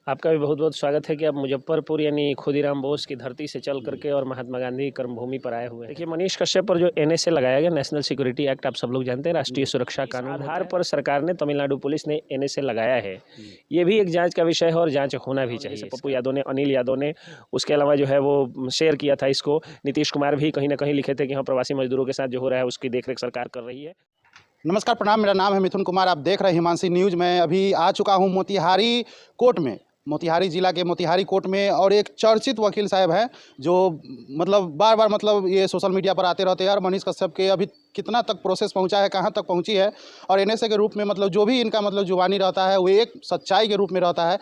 आपका भी बहुत बहुत स्वागत है कि आप मुजफ्फरपुर यानी खुदीराम बोस की धरती से चल करके और महात्मा गांधी कर्मभूमि पर आए हुए हैं। देखिए, मनीष कश्यप पर जो एनएसए लगाया गया, नेशनल सिक्योरिटी एक्ट, आप सब लोग जानते हैं, राष्ट्रीय सुरक्षा कानून, आधार पर सरकार ने, तमिलनाडु पुलिस ने एनएसए लगाया है। ये भी एक जांच का विषय है और जांच होना भी चाहिए। पप्पू यादव ने, अनिल यादव ने, उसके अलावा जो है वो शेयर किया था इसको। नीतीश कुमार भी कहीं ना कहीं लिखे थे कि हाँ, प्रवासी मजदूरों के साथ जो हो रहा है उसकी देखरेख सरकार कर रही है। नमस्कार, प्रणाम। मेरा नाम है मिथुन कुमार। आप देख रहे हैं हिमांशी न्यूज़। मैं अभी आ चुका हूं मोतिहारी कोर्ट में, मोतिहारी जिला के मोतिहारी कोर्ट में, और एक चर्चित वकील साहब हैं जो बार बार ये सोशल मीडिया पर आते रहते हैं। और मनीष कश्यप के अभी कितना तक प्रोसेस पहुंचा है, कहां तक पहुंची है, और एनएसए के रूप में जो भी इनका जुबानी रहता है वो एक सच्चाई के रूप में रहता है।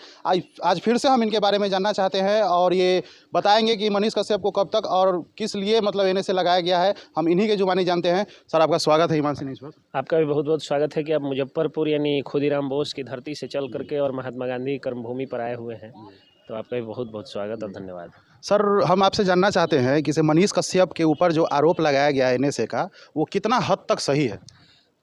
आज फिर से हम इनके बारे में जानना चाहते हैं और ये बताएंगे कि मनीष कश्यप को कब तक और किस लिए एनएसए लगाया गया है। हम इन्हीं के जुबानी जानते हैं। सर, आपका स्वागत है हिमांशी न्यूज़ पर। आपका भी बहुत बहुत स्वागत है कि आप मुजफ्फरपुर यानी खुदीराम बोस की धरती से चल करके और महात्मा गांधी कर्मभूमि पर आए हुए हैं, तो आपका भी बहुत बहुत स्वागत और धन्यवाद। सर, हम आपसे जानना चाहते हैं कि मनीष कश्यप के ऊपर जो आरोप लगाया गया है एनएसए का, वो कितना हद तक सही है?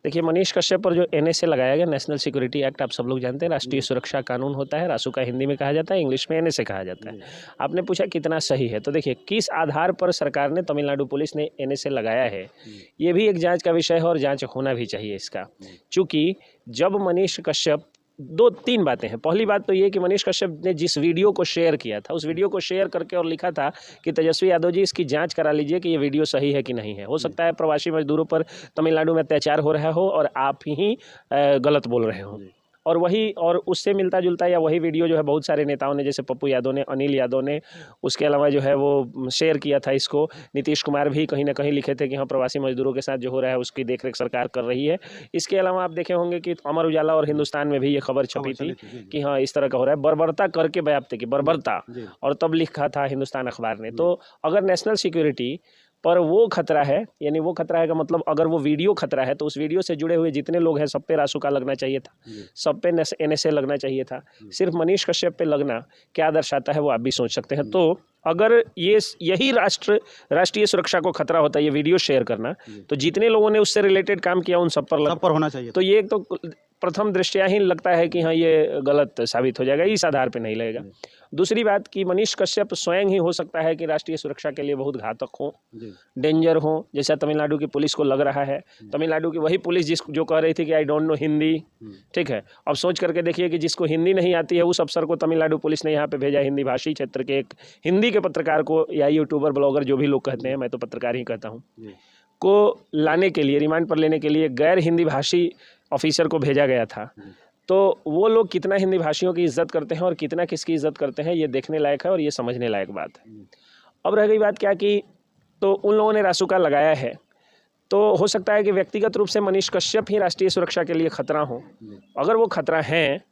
देखिए, मनीष कश्यप पर जो एनएसए लगाया गया, नेशनल सिक्योरिटी एक्ट, आप सब लोग जानते हैं, राष्ट्रीय सुरक्षा कानून होता है। रासुका हिंदी में कहा जाता है, इंग्लिश में एनएसए कहा जाता है। आपने पूछा कितना सही है, तो देखिए, किस आधार पर सरकार ने, तमिलनाडु पुलिस ने एनएसए लगाया है, ये भी एक जांच का विषय है और जांच होना भी चाहिए इसका। चूँकि जब मनीष कश्यप, दो तीन बातें हैं। पहली बात तो ये कि मनीष कश्यप ने जिस वीडियो को शेयर किया था, उस वीडियो को शेयर करके और लिखा था कि तेजस्वी यादव जी, इसकी जांच करा लीजिए कि ये वीडियो सही है कि नहीं है। हो सकता है प्रवासी मजदूरों पर तमिलनाडु में अत्याचार हो रहा हो और आप ही गलत बोल रहे हो। और वही, और उससे मिलता जुलता या वही वीडियो जो है बहुत सारे नेताओं ने, जैसे पप्पू यादव ने, अनिल यादव ने, उसके अलावा जो है वो शेयर किया था इसको। नीतीश कुमार भी कहीं ना कहीं लिखे थे कि हाँ, प्रवासी मजदूरों के साथ जो हो रहा है उसकी देखरेख सरकार कर रही है। इसके अलावा आप देखे होंगे कि अमर उजाला और हिंदुस्तान में भी ये खबर छपी थी कि हाँ, इस तरह का हो रहा है, बर्बरता करके, बयाप्ते की बर्बरता, और तब लिखा था हिंदुस्तान अखबार ने। तो अगर नेशनल सिक्योरिटी पर वो खतरा है, यानी वो खतरा है का मतलब अगर वो वीडियो खतरा है, तो उस वीडियो से जुड़े हुए जितने लोग हैं सब पे रासुका लगना चाहिए था, सब पे एनएसए लगना चाहिए था। सिर्फ मनीष कश्यप पे लगना क्या दर्शाता है वो आप भी सोच सकते हैं। तो अगर यही राष्ट्रीय सुरक्षा को खतरा होता है, ये वीडियो शेयर करना, तो जितने लोगों ने उससे रिलेटेड काम किया उन सब पर होना चाहिए। तो ये तो प्रथम दृष्टया ही लगता है कि हाँ, ये गलत साबित हो जाएगा, इस आधार पे नहीं लगेगा। दूसरी बात कि मनीष कश्यप स्वयं ही हो सकता है कि राष्ट्रीय सुरक्षा के लिए बहुत घातक हो, डेंजर हो, जैसा तमिलनाडु की पुलिस को लग रहा है। तमिलनाडु की वही पुलिस जो कह रही थी कि आई डोंट नो हिंदी, ठीक है। अब सोच करके देखिए कि जिसको हिंदी नहीं आती है, उस अफसर को तमिलनाडु पुलिस ने यहाँ पे भेजा, हिंदी भाषी क्षेत्र के एक हिंदी के पत्रकार को, या यूट्यूबर, ब्लॉगर, जो भी लोग कहते हैं, मैं तो पत्रकार ही कहता हूँ, को लाने के लिए, रिमांड पर लेने के लिए गैर हिंदी भाषी ऑफिसर को भेजा गया था। तो वो लोग कितना हिंदी भाषियों की इज्जत करते हैं और कितना किसकी इज्जत करते हैं, ये देखने लायक है और ये समझने लायक बात है। अब रह गई बात क्या कि, तो उन लोगों ने रासुका लगाया है, तो हो सकता है कि व्यक्तिगत रूप से मनीष कश्यप ही राष्ट्रीय सुरक्षा के लिए खतरा हो। अगर वो खतरा है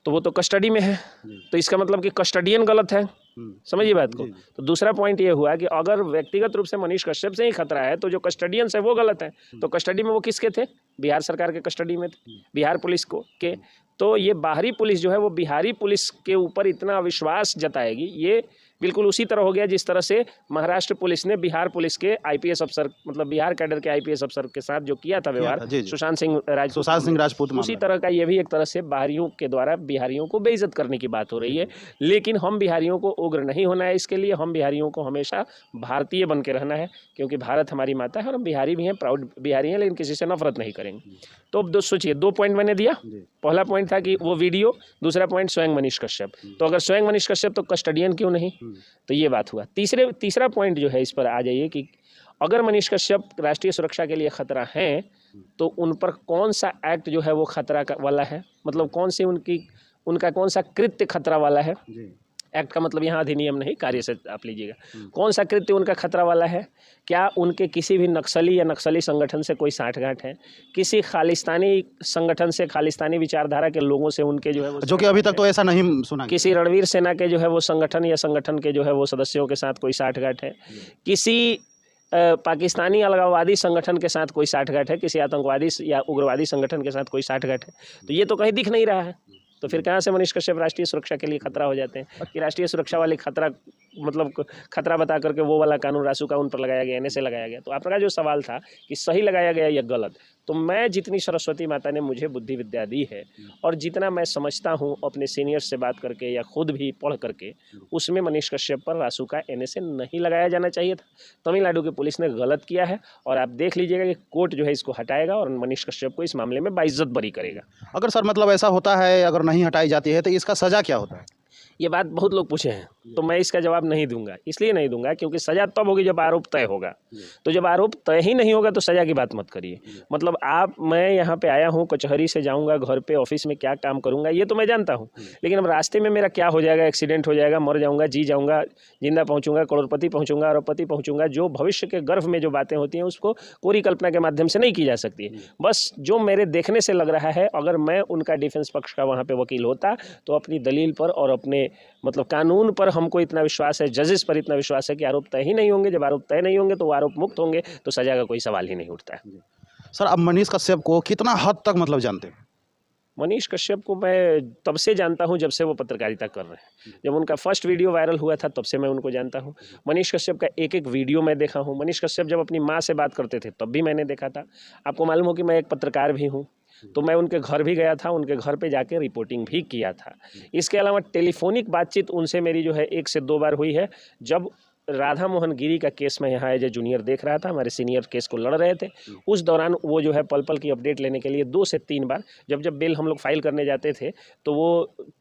तो वो तो कस्टडी में है, तो इसका मतलब कि कस्टडियन गलत है। समझिए बात को। तो दूसरा पॉइंट ये हुआ कि अगर व्यक्तिगत रूप से मनीष कश्यप से ही खतरा है, तो जो कस्टडियंस है वो गलत है। तो कस्टडी में वो किसके थे? बिहार सरकार के कस्टडी में थे, बिहार पुलिस के। तो ये बाहरी पुलिस जो है वो बिहारी पुलिस के ऊपर इतना विश्वास जताएगी, ये बिल्कुल उसी तरह हो गया जिस तरह से महाराष्ट्र पुलिस ने बिहार पुलिस के आईपीएस अफसर, मतलब बिहार कैडर के आईपीएस अफसर के साथ जो किया था व्यवहार, सुशांत सिंह राजपूत, उसी तरह का ये भी एक तरह से बाहरियों के द्वारा बिहारियों को बेइज्जत करने की बात हो रही है। लेकिन हम बिहारियों को उग्र नहीं होना है, इसके लिए हम बिहारियों को हमेशा भारतीय बन के रहना है, क्योंकि भारत हमारी माता है और हम बिहारी भी हैं, प्राउड बिहारी हैं, लेकिन किसी से नफरत नहीं करेंगे। तो अब सोचिए, 2 पॉइंट मैंने दिया। पहला पॉइंट था कि वो वीडियो, दूसरा पॉइंट स्वयं मनीष कश्यप। तो अगर स्वयं मनीष कश्यप, तो कस्टडियन क्यों नहीं? तो ये बात हुआ। तीसरा पॉइंट जो है, इस पर आ जाइए कि अगर मनीष कश्यप राष्ट्रीय सुरक्षा के लिए खतरा है, तो उन पर कौन सा एक्ट जो है वो खतरा वाला है, मतलब उनका कौन सा कृत्य खतरा वाला है। एक्ट का मतलब यहाँ अधिनियम नहीं, कार्य से आप लीजिएगा। कौन सा कृत्य उनका खतरा वाला है? क्या उनके किसी भी नक्सली या नक्सली संगठन से कोई साठगांठ है? किसी खालिस्तानी संगठन से, खालिस्तानी विचारधारा के लोगों से उनके जो है वो, जो कि अभी तक तो ऐसा नहीं सुना, किसी रणवीर सेना के जो है वो संगठन या संगठन के जो है वो सदस्यों के साथ कोई साठगांठ है? किसी पाकिस्तानी अलगाववादी संगठन के साथ कोई साठगांठ है? किसी आतंकवादी या उग्रवादी संगठन के साथ कोई साठगांठ है? तो ये तो कहीं दिख नहीं रहा है। तो फिर कहाँ से मनीष कश्यप राष्ट्रीय सुरक्षा के लिए खतरा हो जाते हैं? कि राष्ट्रीय सुरक्षा वाले खतरा मतलब खतरा बता करके वो वाला कानून रासुका उन पर लगाया गया, एनएसए लगाया गया। तो आपका जो सवाल था कि सही लगाया गया या गलत, तो मैं जितनी सरस्वती माता ने मुझे बुद्धि विद्या दी है और जितना मैं समझता हूँ अपने सीनियर्स से बात करके या खुद भी पढ़ करके, उसमें मनीष कश्यप पर रासुका एनएसए नहीं लगाया जाना चाहिए था। तमिलनाडु की पुलिस ने गलत किया है और आप देख लीजिएगा कि कोर्ट जो है इसको हटाएगा और मनीष कश्यप को इस मामले में बाइज्जत बरी करेगा। अगर सर मतलब ऐसा होता है, अगर नहीं हटाई जाती है तो इसका सज़ा क्या होता है? ये बात बहुत लोग पूछे हैं, तो मैं इसका जवाब नहीं दूंगा। इसलिए नहीं दूंगा क्योंकि सज़ा तब होगी जब आरोप तय होगा। तो जब आरोप तय ही नहीं होगा तो सज़ा की बात मत करिए। मतलब मैं यहाँ पे आया हूँ, कचहरी से जाऊँगा घर पे, ऑफिस में क्या काम करूँगा ये तो मैं जानता हूँ, लेकिन अब रास्ते में मेरा क्या हो जाएगा, एक्सीडेंट हो जाएगा, मर जाऊँगा, जी जाऊँगा, जिंदा पहुँचूंगा, करोड़पति पहुँचूंगा, अरबपति पहुँचूंगा, जो भविष्य के गर्भ में जो बातें होती हैं उसको पूरी कल्पना के माध्यम से नहीं की जा सकती है। बस जो मेरे देखने से लग रहा है, अगर मैं उनका डिफेंस पक्ष का वहाँ पे वकील होता तो अपनी दलील पर और अपने मतलब कानून पर हमको इतना विश्वास है, जजेस पर इतना विश्वास है कि आरोप तय ही नहीं होंगे। जब आरोप तय नहीं होंगे तो वो आरोप मुक्त होंगे, तो सजा का कोई सवाल ही नहीं उठता है। सर अब मनीष कश्यप को कितना हद तक मतलब जानते हैं? मनीष कश्यप को मैं तब से जानता हूं जब से वो पत्रकारिता कर रहे हैं। जब उनका फर्स्ट वीडियो वायरल हुआ था तब से मैं उनको जानता हूं। मनीष कश्यप का एक एक वीडियो मैं देखा हूं। मनीष कश्यप जब अपनी माँ से बात करते थे तब भी मैंने देखा था। आपको मालूम हो कि मैं एक पत्रकार भी हूं, तो मैं उनके घर भी गया था, उनके घर पे जाके रिपोर्टिंग भी किया था। इसके अलावा टेलीफोनिक बातचीत उनसे मेरी जो है 1 से 2 बार हुई है। जब राधा मोहन गिरी का केस में यहाँ एज ए जूनियर देख रहा था, हमारे सीनियर केस को लड़ रहे थे, उस दौरान वो जो है पल पल की अपडेट लेने के लिए 2 से 3 बार जब बेल हम लोग फाइल करने जाते थे तो वो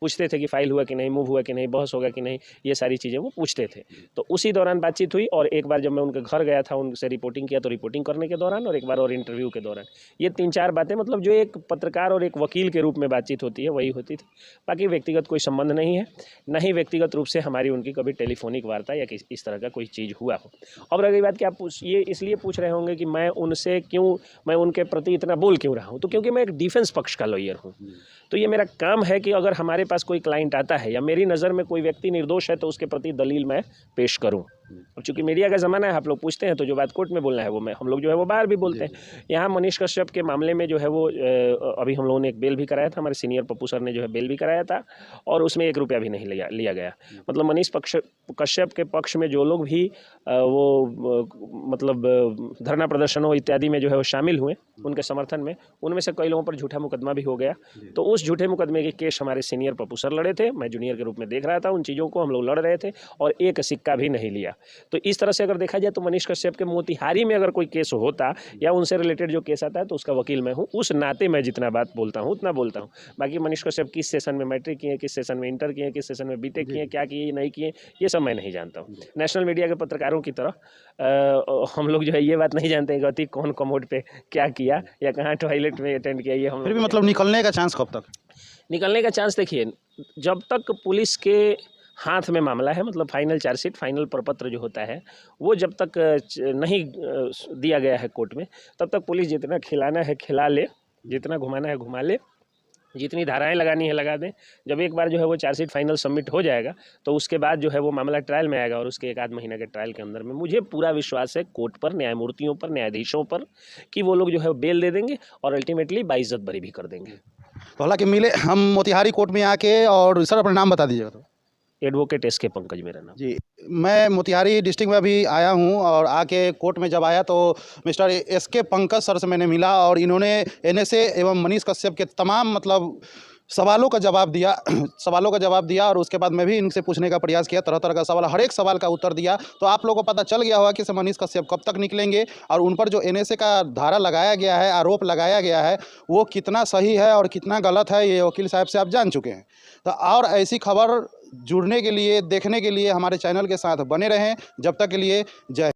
पूछते थे कि फाइल हुआ कि नहीं, मूव हुआ कि नहीं, बहस होगा कि नहीं, ये सारी चीज़ें वो पूछते थे। तो उसी दौरान बातचीत हुई। और एक बार जब मैं उनके घर गया था, उनसे रिपोर्टिंग किया तो रिपोर्टिंग करने के दौरान, और एक बार और इंटरव्यू के दौरान, ये 3-4 बातें मतलब जो एक पत्रकार और एक वकील के रूप में बातचीत होती है वही होती थी। बाकी व्यक्तिगत कोई संबंध नहीं है, न ही व्यक्तिगत रूप से हमारी उनकी कभी टेलीफोनिक वार्ता या इस तरह का कोई चीज़ हुआ हो। अब रही बात कि आप ये इसलिए पूछ रहे होंगे कि मैं उनके प्रति इतना बोल क्यों रहा हूँ, तो क्योंकि मैं एक डिफेंस पक्ष का लॉयर हूँ। तो ये मेरा काम है कि अगर हमारे पास कोई क्लाइंट आता है या मेरी नज़र में कोई व्यक्ति निर्दोष है तो उसके प्रति दलील मैं पेश करूँ। अब चूंकि मीडिया का ज़माना है, आप लोग पूछते हैं तो जो बात कोर्ट में बोलना है वो हम लोग जो है वो बाहर भी बोलते हैं। यहाँ मनीष कश्यप के मामले में जो है वो अभी हम लोगों ने एक बेल भी कराया था, हमारे सीनियर पप्पू सर ने जो है बेल भी कराया था, और उसमें 1 रुपया भी नहीं लिया गया। मतलब मनीष कश्यप के पक्ष में जो लोग भी मतलब धरना प्रदर्शनों इत्यादि में जो है वो शामिल हुए उनके समर्थन में, उनमें से कई लोगों पर झूठा मुकदमा भी हो गया। तो उस झूठे मुकदमे के केस हमारे सीनियर पप्पू सर लड़े थे, मैं जूनियर के रूप में देख रहा था, उन चीज़ों को हम लोग लड़ रहे थे और एक सिक्का भी नहीं लिया। तो इस तरह से अगर देखा जाए तो मनीष कश्यप के मोतिहारी में अगर कोई केस होता या उनसे रिलेटेड जो केस आता है तो उसका वकील मैं हूँ, उस नाते मैं जितना बात बोलता हूँ उतना बोलता हूँ। बाकी मनीष कश्यप किस सेशन में मैट्रिक किए, किस सेशन में इंटर किए, किस सेशन में बीटेक किए, क्या किए नहीं किए, ये सब मैं नहीं जानता हूँ। नेशनल मीडिया के पत्रकारों की तरह हम लोग जो है ये बात नहीं जानते हैं कि कौन कमोड पे क्या किया या कहाँ टॉयलेट में अटेंड किया। ये हम फिर भी मतलब निकलने का चांस कब तक? निकलने का चांस देखिए, जब तक पुलिस के हाथ में मामला है, मतलब फाइनल चार्जशीट, फाइनल प्रपत्र जो होता है वो जब तक नहीं दिया गया है कोर्ट में, तब तक पुलिस जितना खिलाना है खिला ले, जितना घुमाना है घुमा ले, जितनी धाराएं लगानी है लगा दें। जब एक बार जो है वो चार्जशीट फाइनल सबमिट हो जाएगा तो उसके बाद जो है वो मामला ट्रायल में आएगा, और उसके 1 आध महीना के ट्रायल के अंदर में मुझे पूरा विश्वास है कोर्ट पर, न्यायमूर्तियों पर, न्यायाधीशों पर, कि वो लोग जो है बेल दे देंगे और अल्टीमेटली बाइज्जत बरी भी कर देंगे। तो हालांकि मिले हम मोतिहारी कोर्ट में आके, और सर अपना नाम बता दीजिएगा। तो एडवोकेट एस के पंकज मेरा नाम जी, मैं मोतिहारी डिस्ट्रिक्ट में अभी आया हूँ, और आके कोर्ट में जब आया तो मिस्टर एस के पंकज सर से मैंने मिला, और इन्होंने एनएसए एवं मनीष कश्यप के तमाम मतलब सवालों का जवाब दिया, और उसके बाद मैं भी इनसे पूछने का प्रयास किया, तरह तरह का सवाल, हर एक सवाल का उत्तर दिया। तो आप लोगों को पता चल गया होगा कि मनीष कश्यप कब तक निकलेंगे, और उन पर जो एनएसए का धारा लगाया गया है, आरोप लगाया गया है, वो कितना सही है और कितना गलत है, ये वकील साहब से आप जान चुके हैं। तो और ऐसी खबर जुड़ने के लिए, देखने के लिए हमारे चैनल के साथ बने रहें। जब तक के लिए जय।